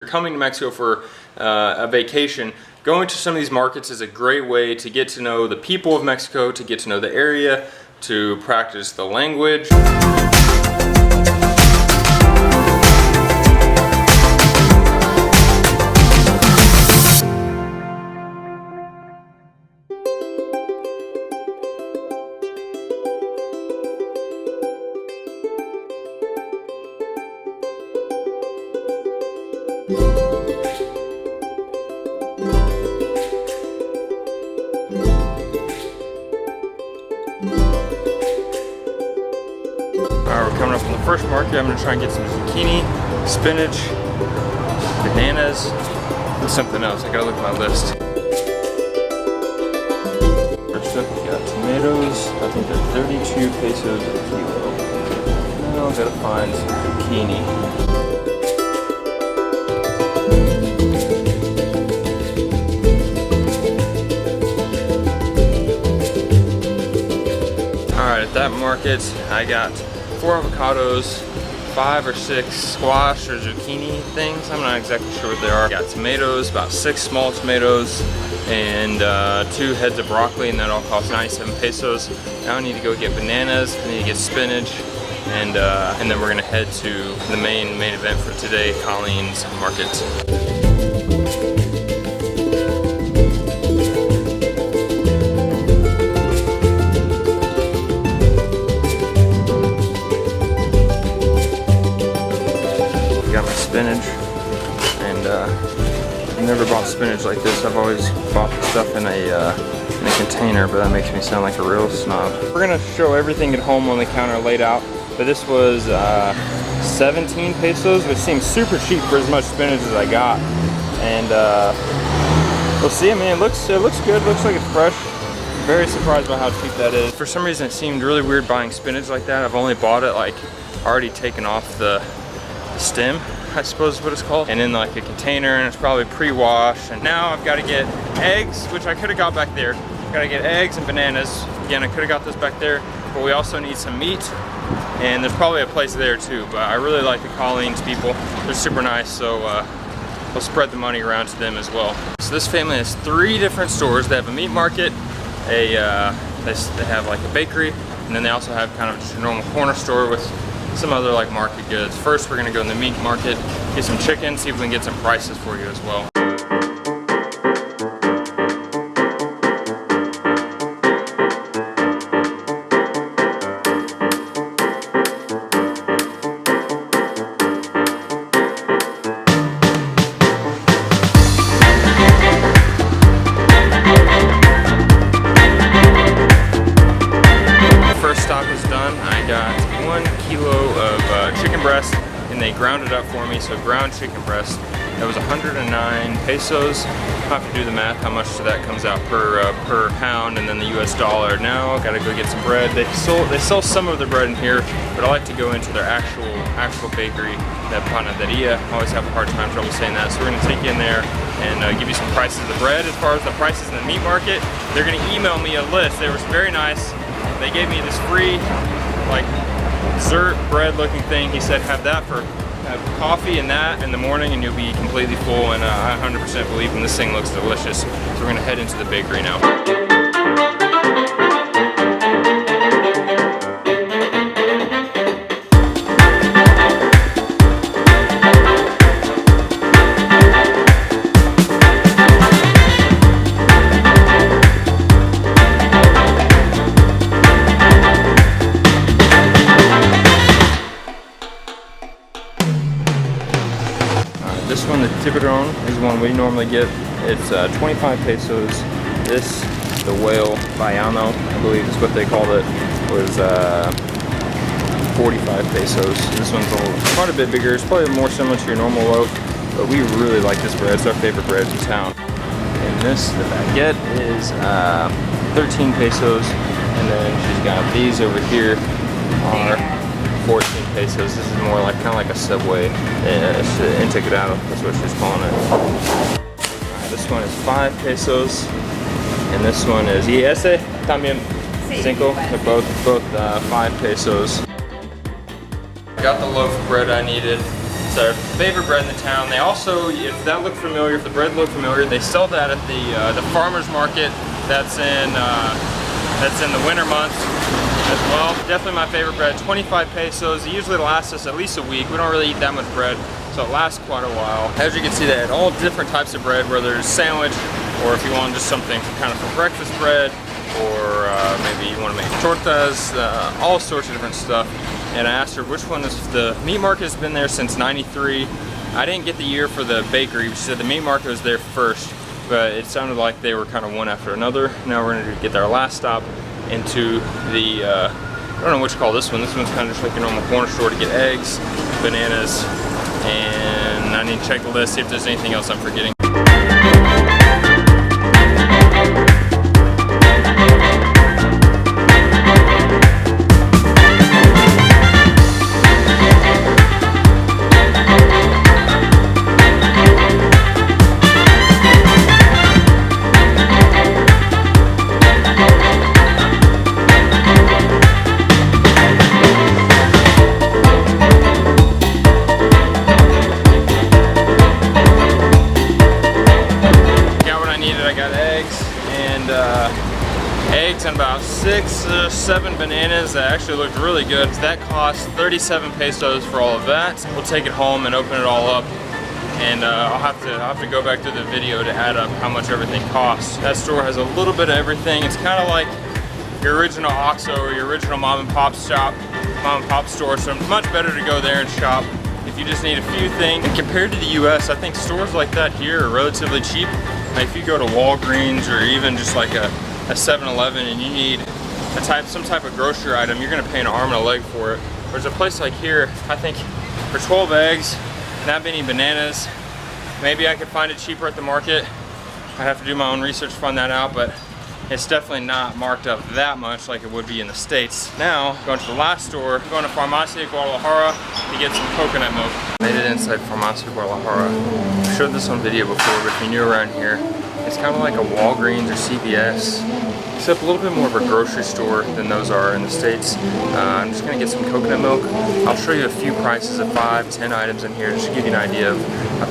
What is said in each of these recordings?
coming to Mexico for a vacation, going to some of these markets is a great way to get to know the people of Mexico, to get to know the area, to practice the language. Alright, we're coming up on the first market. I'm gonna try and get some zucchini, spinach, bananas, and something else. I gotta look at my list. First up, we got tomatoes. I think they're 32 pesos a kilo. Now I gotta find some zucchini. Alright, at that market, I got 4 avocados, 5 or 6 squash or zucchini things. I'm not exactly sure what they are. Got tomatoes, about 6 small tomatoes, and 2 heads of broccoli, and that all cost 97 pesos. Now I need to go get bananas, I need to get spinach, and then we're gonna head to the main event for today, Colleen's Market. Spinach, and I've never bought spinach like this. I've always bought the stuff in a container, but that makes me sound like a real snob. We're gonna show everything at home on the counter laid out, but this was 17 pesos, which seems super cheap for as much spinach as I got. And we'll see. I mean, it looks good. Looks like it's fresh. Very surprised by how cheap that is. For some reason, it seemed really weird buying spinach like that. I've only bought it like already taken off the stem, I suppose is what it's called, and in like a container, and it's probably pre-washed. And now I've got to get eggs, which I could have got back there. Got to get eggs and bananas. Again, I could have got those back there, but we also need some meat, and there's probably a place there too. But I really like the Colleen's people. They're super nice, so we'll spread the money around to them as well. So this family has 3 different stores. They have a meat market, they have like a bakery, and then they also have kind of just a normal corner store with some other like market goods. First, we're gonna go in the meat market, get some chicken, see if we can get some prices for you as well. First stop is done. I got 1 kilo of chicken breast, and they ground it up for me. So ground chicken breast, that was 109 pesos. I'll have to do the math how much that comes out per pound, and then the US dollar. Now I gotta go get some bread. They sell some of the bread in here, but I like to go into their actual bakery, that panaderia. I always have a hard time trouble saying that. So we're gonna take you in there and give you some prices of the bread. As far as the prices in the meat market, they're gonna email me a list. They were very nice. They gave me this free, like, dessert bread looking thing. He said, have coffee and that in the morning and you'll be completely full, and I 100% believe in this thing looks delicious. So we're gonna head into the bakery now. This one, the tiburon, is the one we normally get. It's 25 pesos. This, the whale baiano, I believe is what they called it, was 45 pesos. This one's quite a bit bigger. It's probably more similar to your normal loaf, but we really like this bread. It's our favorite bread in town. And this, the baguette, is 13 pesos. And then she's got these over here are 14 pesos. This is more like kind of like a Subway integrado. That's what she's calling it. This one is 5 pesos, and this one is ese también 5. They're both 5 pesos. Got the loaf of bread I needed. It's their favorite bread in the town. They also, if that looked familiar, if the bread looked familiar, they sell that at the farmer's market. That's in the winter months as well. Definitely my favorite bread. 25 pesos. It usually lasts us at least a week. We don't really eat that much bread, so it lasts quite a while. As you can see, they had all different types of bread, whether it's sandwich or if you want just something kind of for breakfast bread, or maybe you want to make tortas, all sorts of different stuff. And I asked her which one is the meat market. Has been there since '93. I didn't get the year for the bakery. She said the meat market was there first, but it sounded like they were kind of one after another. Now we're going to get our last stop into the, I don't know what you call this one. This one's kind of just like a normal corner store to get eggs, bananas, and I need to check the list, see if there's anything else I'm forgetting. Eggs and about 6 or 7 bananas that actually looked really good. That cost 37 pesos for all of that. We'll take it home and open it all up, and I'll have to go back through the video to add up how much everything costs. That store has a little bit of everything. It's kind of like your original OXXO or your original mom and pop shop, mom and pop store. So it's much better to go there and shop if you just need a few things. And compared to the US, I think stores like that here are relatively cheap. Like if you go to Walgreens or even just like a 7-Eleven and you need some type of grocery item, you're gonna pay an arm and a leg for it. Whereas a place like here, I think for 12 eggs, not many bananas, maybe I could find it cheaper at the market. I'd have to do my own research to find that out, but it's definitely not marked up that much like it would be in the States. Now, going to the last store, going to Farmacia Guadalajara to get some coconut milk. Made it inside Farmacia Guadalajara. I've showed this on video before, but if you're new around here, it's kind of like a Walgreens or CVS, except a little bit more of a grocery store than those are in the States. I'm just gonna get some coconut milk. I'll show you a few prices of 5-10 items in here, just to give you an idea of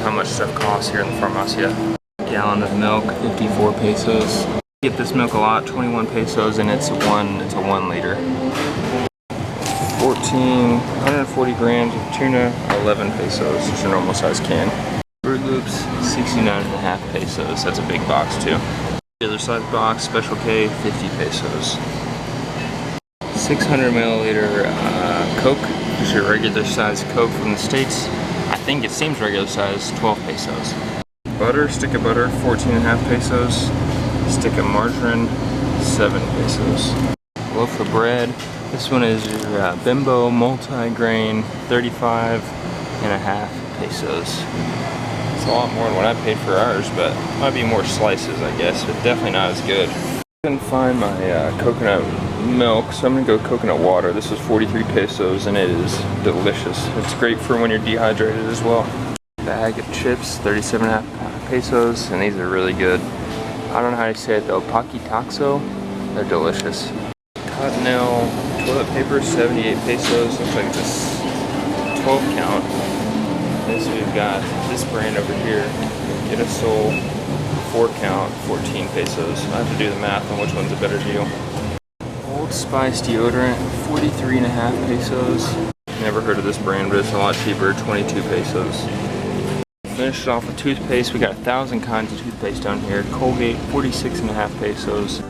how much stuff costs here in the Farmacia. Gallon of milk, 54 pesos. I get this milk a lot, 21 pesos, and it's a 1 liter. 140 grams of tuna, 11 pesos. It's a normal size can. Fruit Loops, 69.5 pesos. That's a big box too. The other size box, Special K, 50 pesos. 600 milliliter Coke, just your regular size Coke from the States. I think it seems regular size, 12 pesos. Butter, stick of butter, 14.5 pesos. Stick of margarine, 7 pesos. Loaf of bread, this one is your Bimbo multi-grain, 35.5 pesos. It's a lot more than what I paid for ours, but might be more slices, I guess, but definitely not as good. I couldn't find my coconut milk, so I'm gonna go coconut water. This is 43 pesos, and it is delicious. It's great for when you're dehydrated as well. Bag of chips, 37.5 pesos, and these are really good. I don't know how to say it though, Paquitaxo, they're delicious. Cottonelle toilet paper, 78 pesos, looks like it's a 12 count. And so we've got this brand over here, Get a Soul, 4 count, 14 pesos. I have to do the math on which one's a better deal. Old Spice deodorant, 43.5 pesos. Never heard of this brand, but it's a lot cheaper, 22 pesos. Finished off with toothpaste. We got 1,000 kinds of toothpaste down here. Colgate, 46.5 pesos.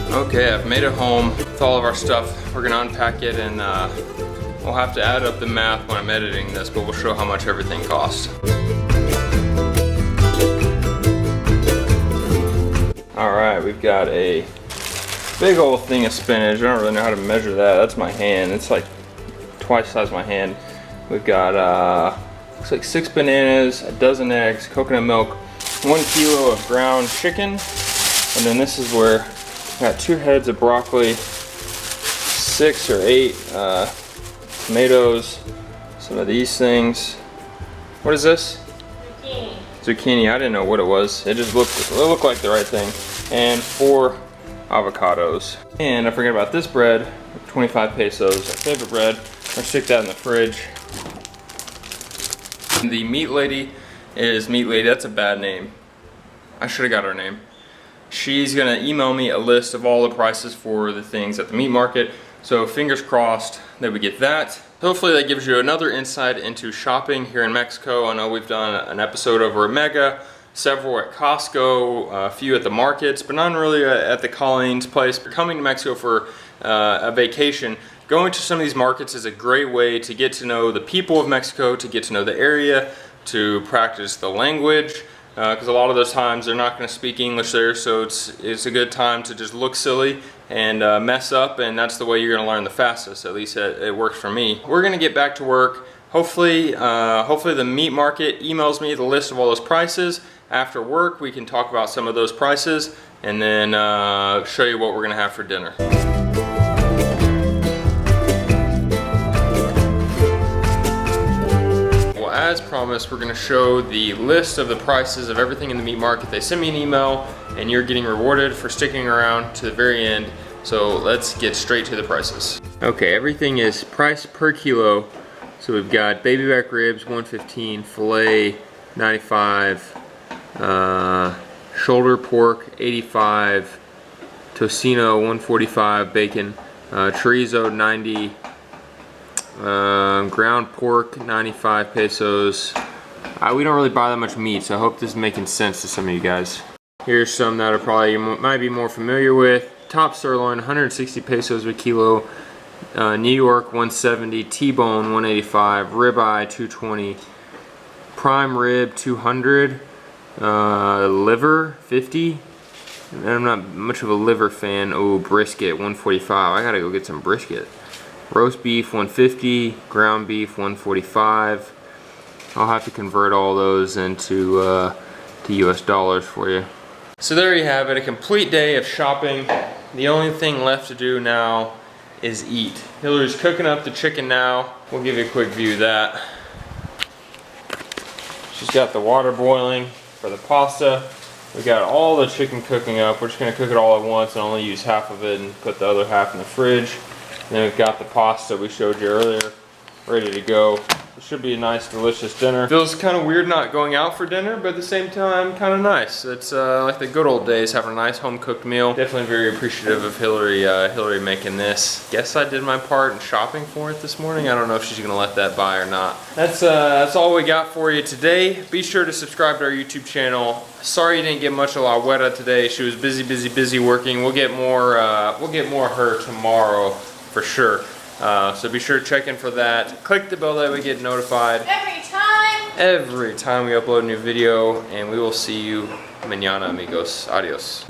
Okay, I've made it home with all of our stuff. We're gonna unpack it, and we'll have to add up the math when I'm editing this, but we'll show how much everything costs. All right, we've got a big old thing of spinach. I don't really know how to measure that. That's my hand. It's like twice the size of my hand. We've got looks like 6 bananas, a dozen eggs, coconut milk, 1 kilo of ground chicken, and then this is where we got 2 heads of broccoli, 6 or 8 tomatoes, some of these things. What is this? Zucchini. Zucchini. I didn't know what it was. It just looked like the right thing. And 4 avocados. And I forgot about this bread, 25 pesos, our favorite bread. I'll stick that in the fridge. And the meat lady is Meat Lady. That's a bad name. I should have got her name. She's gonna email me a list of all the prices for the things at the meat market. So fingers crossed that we get that. Hopefully that gives you another insight into shopping here in Mexico. I know we've done an episode over at Mega, several at Costco, a few at the markets, but none really at the Colleen's place. If you're coming to Mexico for a vacation, going to some of these markets is a great way to get to know the people of Mexico, to get to know the area, to practice the language, because a lot of those times they're not going to speak English there, so it's a good time to just look silly and mess up, and that's the way you're going to learn the fastest. At least it works for me. We're going to get back to work. Hopefully the meat market emails me the list of all those prices. After work we can talk about some of those prices and then show you what we're going to have for dinner. As promised, we're going to show the list of the prices of everything in the meat market. They sent me an email and you're getting rewarded for sticking around to the very end. So let's get straight to the prices. Okay, everything is priced per kilo. So we've got baby back ribs, 115, filet, 95, shoulder pork, 85, tocino, 145, bacon, chorizo, 90, ground pork, 95 pesos. We don't really buy that much meat, so I hope this is making sense to some of you guys. Here's some that are probably might be more familiar with. Top sirloin, 160 pesos a kilo. New York, 170. T-bone, 185. Ribeye, 220. Prime rib, 200. Liver, 50. I'm not much of a liver fan. Oh, brisket, 145. I gotta go get some brisket. Roast beef, 150. Ground beef, 145. I'll have to convert all those into to US dollars for you. So there you have it, a complete day of shopping. The only thing left to do now is eat. Hillary's cooking up the chicken now. We'll give you a quick view of that. She's got the water boiling for the pasta. We got all the chicken cooking up. We're just gonna cook it all at once and only use half of it and put the other half in the fridge. And then we've got the pasta we showed you earlier, ready to go. It should be a nice, delicious dinner. Feels kind of weird not going out for dinner, but at the same time, kind of nice. It's like the good old days, having a nice home-cooked meal. Definitely very appreciative of Hillary making this. Guess I did my part in shopping for it this morning. I don't know if she's gonna let that by or not. That's all we got for you today. Be sure to subscribe to our YouTube channel. Sorry you didn't get much of La Huerta today. She was busy working. We'll get more of her tomorrow for sure. So be sure to check in for that. Click the bell that we get notified every time we upload a new video, and we will see you mañana, amigos. Adios.